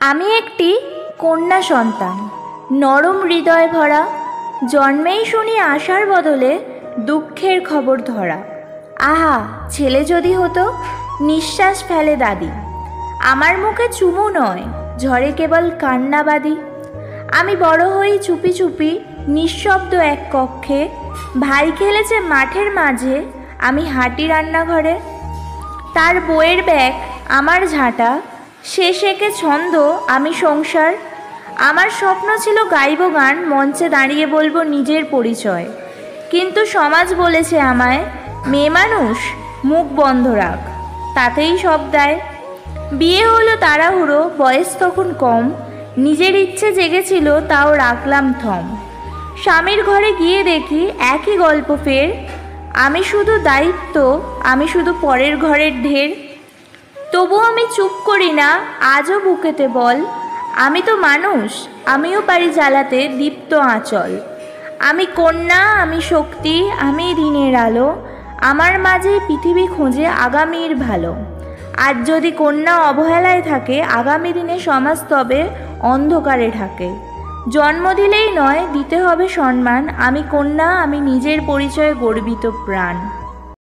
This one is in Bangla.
আমি একটি কন্যা সন্তান, নরম হৃদয় ভরা। জন্মেই শুনি আশার বদলে দুঃখের খবর ধরা। আহা, ছেলে যদি হতো, নিঃশ্বাস ফেলে দাদি। আমার মুখে চুমু নয়, ঝরে কেবল কান্নাবাদি। আমি বড় হই চুপি চুপি, নিঃশব্দ এক কক্ষে। ভাই খেলেছে মাঠের মাঝে, আমি হাঁটি রান্নাঘরে। তার বইয়ের ব্যাগ আমার ঝাঁটা, সে শেখে ছন্দ, আমি সংসার। আমার স্বপ্ন ছিল গাইব গান, মঞ্চে দাঁড়িয়ে বলবো নিজের পরিচয়। কিন্তু সমাজ বলেছে আমায়, মেয়ে মানুষ, মুখ বন্ধ রাখ, তাতেই সব দেয়। বিয়ে হলো তাড়াহুড়ো, বয়স তখন কম। নিজের ইচ্ছে জেগেছিল, তাও রাখলাম থম। স্বামীর ঘরে গিয়ে দেখি একই গল্প ফের। আমি শুধু দায়িত্ব, আমি শুধু পরের ঘরের ঢের। তবু আমি চুপ করি না, আজও বুকেতে বল, আমি তো মানুষ, আমিও পারি জ্বালাতে দীপ্ত আঁচল। আমি কন্যা, আমি শক্তি, আমি দিনের আলো। আমার মাঝে পৃথিবী খোঁজে আগামীর ভালো। আজ যদি কন্যা অবহেলায় থাকে, আগামী দিনে সমাজ তবে অন্ধকারে ঢাকে। জন্ম দিলেই নয়, দিতে হবে সম্মান। আমি কন্যা, আমি নিজের পরিচয়ে গর্বিত প্রাণ।